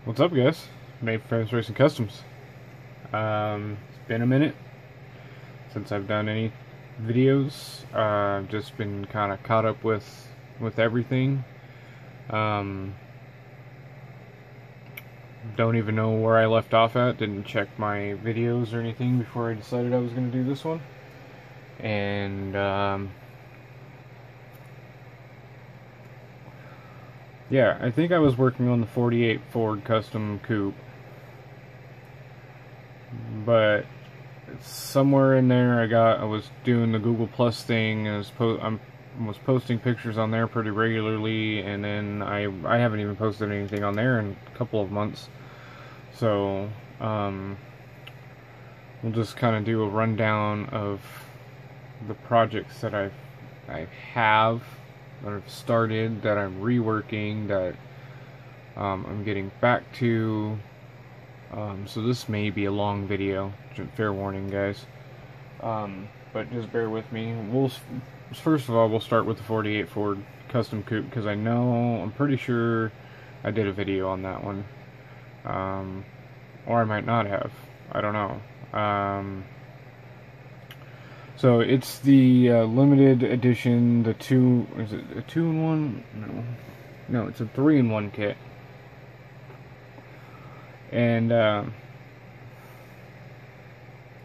What's up, guys? Nate from Racing Customs. It's been a minute since I've done any videos. I've just been kind of caught up with everything. Um, don't even know where I left off at. Didn't check my videos or anything before I decided I was going to do this one. And yeah, I think I was working on the 48 Ford Custom Coupe, but somewhere in there I was doing the Google Plus thing, and I was posting pictures on there pretty regularly, and then I haven't even posted anything on there in a couple of months. So we'll just kind of do a rundown of the projects that I have, that I've started, that I'm reworking, that I'm getting back to. So this may be a long video, fair warning, guys. But just bear with me. First of all, we'll start with the 48 Ford Custom Coupe, because I'm pretty sure I did a video on that one. Or I might not have. I don't know. So it's the limited edition, is it a 2-in-1? No, it's a 3-in-1 kit. And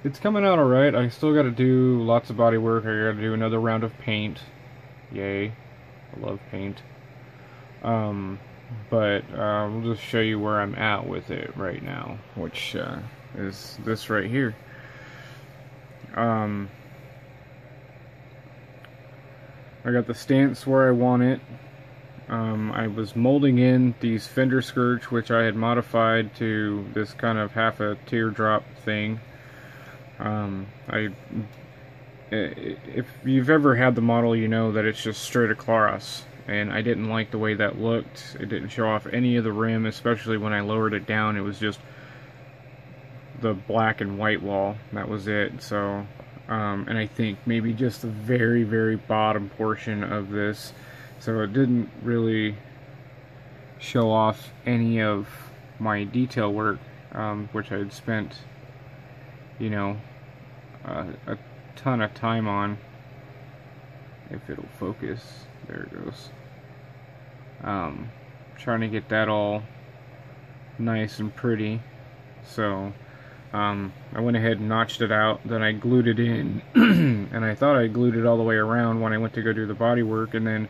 it's coming out alright. I still got to do lots of body work. I got to do another round of paint. Yay. I love paint. But we'll just show you where I'm at with it right now, which is this right here. I got the stance where I want it. I was molding in these fender skirts, which I had modified to this kind of half a teardrop thing. If you've ever had the model, you know that it's just straight across, and I didn't like the way that looked. It didn't show off any of the rim, especially when I lowered it down. It was just the black and white wall. That was it. So, and I think maybe just the very, very bottom portion of this. So it didn't really show off any of my detail work, which I had spent, you know, a ton of time on. If it'll focus, there it goes. Trying to get that all nice and pretty. So I went ahead and notched it out, then I glued it in, and I thought I glued it all the way around when I went to go do the body work, and then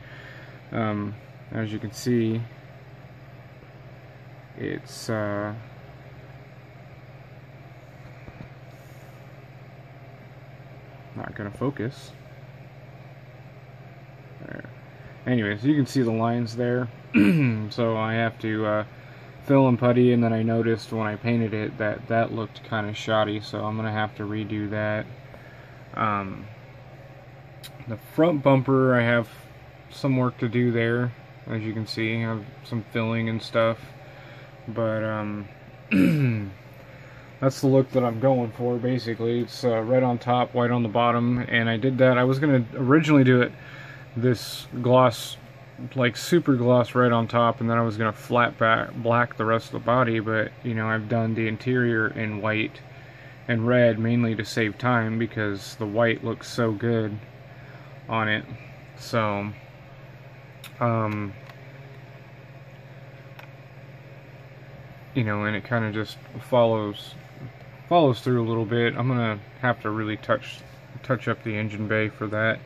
as you can see, it's not gonna focus. There. Anyways, you can see the lines there. So I have to fill and putty, and then I noticed when I painted it that looked kind of shoddy, so I'm gonna have to redo that. The front bumper, I have some work to do there. As you can see, I have some filling and stuff, but that's the look that I'm going for. Basically, it's red on top, white on the bottom, and I did that. I was gonna originally do it this gloss, like super gloss red on top, and then I was gonna flat back black the rest of the body, but you know, I've done the interior in white and red mainly to save time, because the white looks so good on it. So you know, and it kind of just follows through a little bit. I'm gonna have to really touch up the engine bay for that,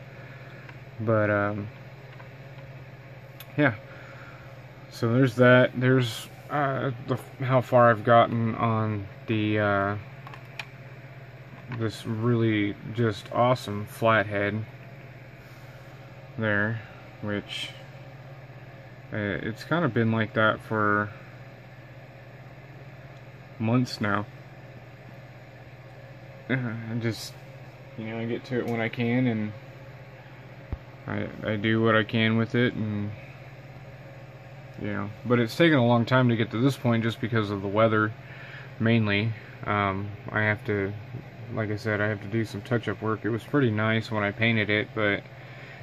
but yeah. So there's that. There's how far I've gotten on the this really just awesome flathead there, which it's kind of been like that for months now. I just, you know, I get to it when I can, and I do what I can with it, and you know, but it's taken a long time to get to this point just because of the weather, mainly. I have to, like I said, I have to do some touch-up work. It was pretty nice when I painted it, but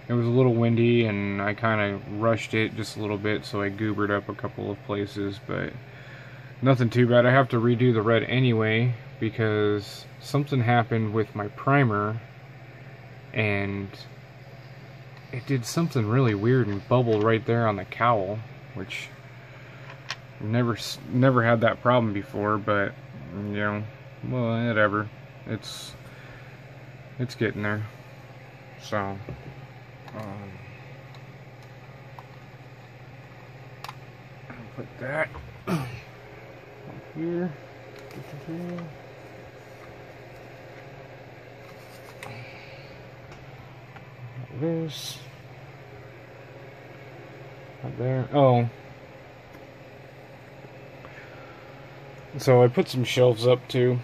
it was a little windy, and I kind of rushed it just a little bit, so I goobered up a couple of places, but Nothing too bad. I have to redo the red anyway because something happened with my primer and it did something really weird and bubbled right there on the cowl, which never had that problem before, but you know, well, whatever. It's getting there. So I'll put that here. This right there. Oh, so I put some shelves up too.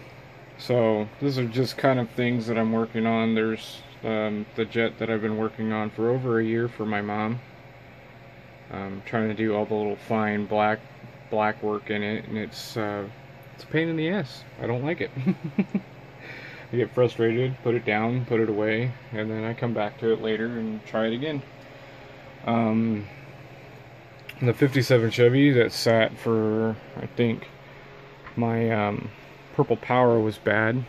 So these are just kind of things that I'm working on. There's the jet that I've been working on for over a year for my mom. I'm trying to do all the little fine black work in it, and it's a pain in the ass. I don't like it. I get frustrated, put it down, put it away, and then I come back to it later and try it again. The 57 Chevy that sat for, I think, my purple power was bad,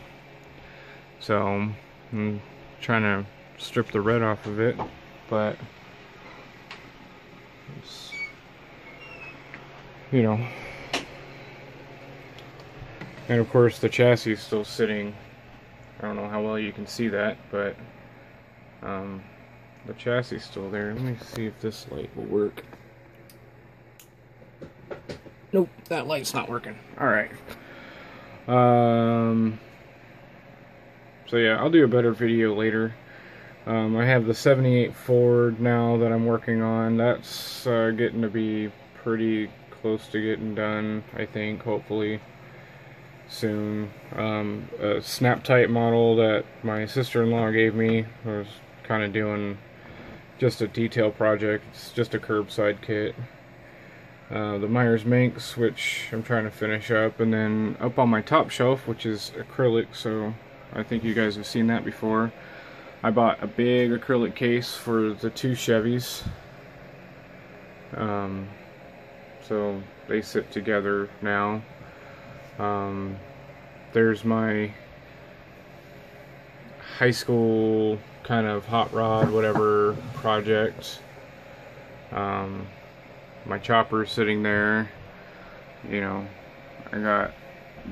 so I'm trying to strip the red off of it, but it's, you know, and of course the chassis is still sitting. I don't know how well you can see that, but the chassis is still there. Let me see if this light will work. Nope, that light's not working. Alright. So yeah, I'll do a better video later. I have the 78 Ford now that I'm working on. That's getting to be pretty close to getting done, I think, hopefully soon. A snap tight model that my sister-in-law gave me. I was kind of doing just a detail project. It's just a curbside kit. The Myers Minx, which I'm trying to finish up, and then up on my top shelf, which is acrylic, so I think you guys have seen that before. I bought a big acrylic case for the two Chevys, so they sit together now. There's my high school kind of hot rod whatever project. My chopper's sitting there. You know, I got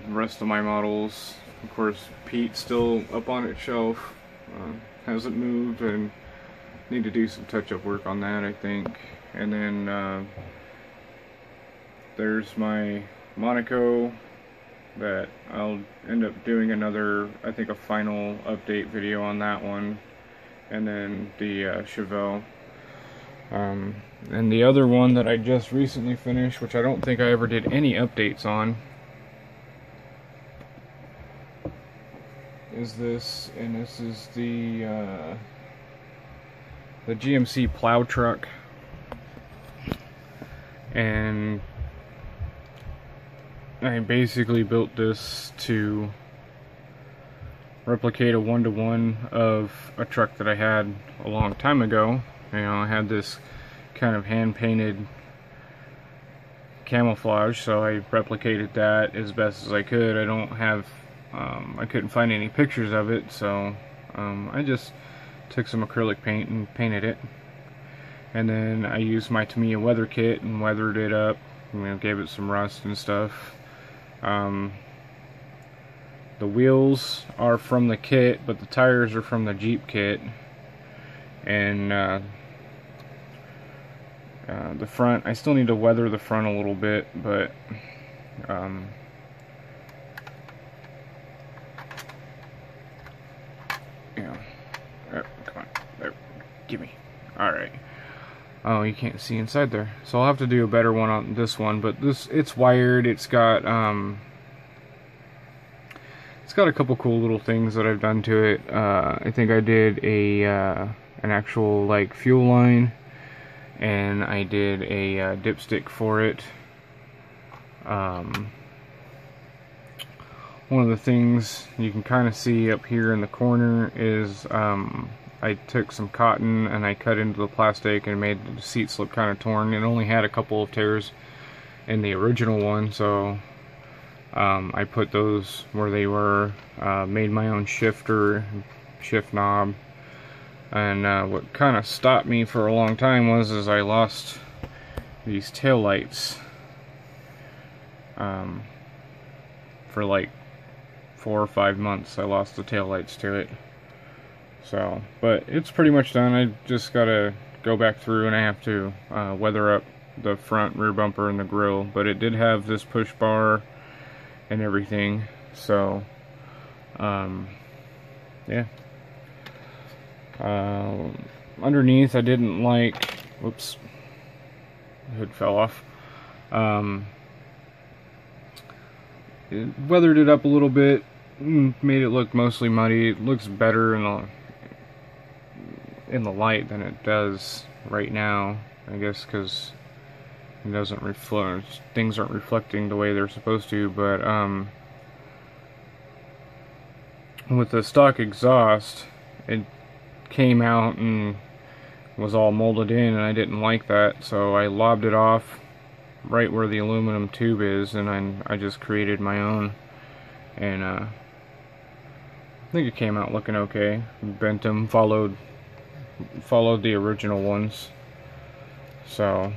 the rest of my models. Of course, Pete's still up on its shelf. Hasn't moved, and need to do some touch-up work on that, I think. And then there's my Monaco that I'll end up doing another, I think, a final update video on that one. And then the Chevelle. And the other one that I just recently finished, which I don't think I ever did any updates on, is this, and this is the GMC Plow Truck. And I basically built this to replicate a one-to-one of a truck that I had a long time ago. You know, I had this kind of hand-painted camouflage, so I replicated that as best as I could. I don't have, I couldn't find any pictures of it, so I just took some acrylic paint and painted it. And then I used my Tamiya weather kit and weathered it up, you know, gave it some rust and stuff. The wheels are from the kit, but the tires are from the Jeep kit. And the front, I still need to weather the front a little bit, but you know, come on, there, gimme. Alright. Oh, you can't see inside there, so I'll have to do a better one on this one. But this, it's wired. It's got a couple cool little things that I've done to it. I think I did an actual like fuel line, and I did a dipstick for it. One of the things you can kind of see up here in the corner is I took some cotton and I cut into the plastic and made the seats look kind of torn. It only had a couple of tears in the original one, so I put those where they were, made my own shifter, shift knob, and what kind of stopped me for a long time was I lost these tail lights for like 4 or 5 months. I lost the tail lights to it. So, but it's pretty much done. I just gotta go back through and I have to weather up the front rear bumper and the grille, but it did have this push bar and everything, so yeah. Underneath I didn't like, whoops, the hood fell off. It weathered it up a little bit, made it look mostly muddy. It looks better in the light than it does right now, I guess, because it doesn't reflect, things aren't reflecting the way they're supposed to. But with the stock exhaust, it came out and was all molded in, and I didn't like that, so I lobbed it off right where the aluminum tube is, and I just created my own, and I think it came out looking okay. Bent them, followed the original ones, so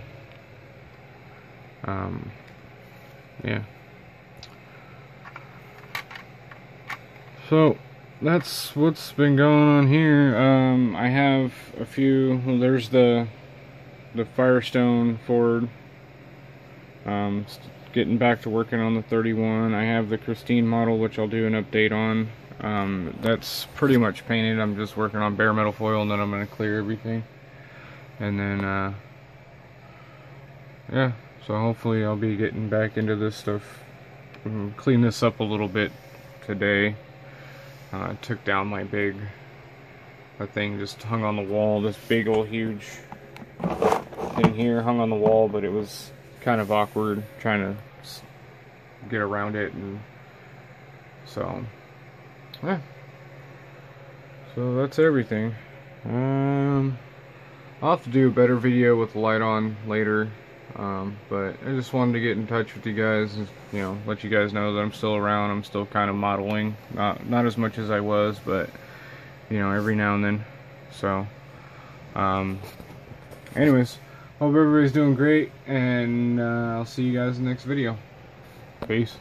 yeah. So that's what's been going on here. I have a few. Well, there's the Firestone Ford. Getting back to working on the 31. I have the Christine model, which I'll do an update on. That's pretty much painted. I'm just working on bare metal foil, and then I'm going to clear everything. And then, yeah, so hopefully I'll be getting back into this stuff. Clean this up a little bit today. Took down my big, that thing just hung on the wall, this big old huge thing here hung on the wall, but it was kind of awkward trying to get around it, and so yeah, so that's everything. I'll have to do a better video with the light on later, but I just wanted to get in touch with you guys and, you know, let you guys know that I'm still around. I'm still kind of modeling, not as much as I was, but you know, every now and then. So anyways, hope everybody's doing great, and I'll see you guys in the next video. Peace.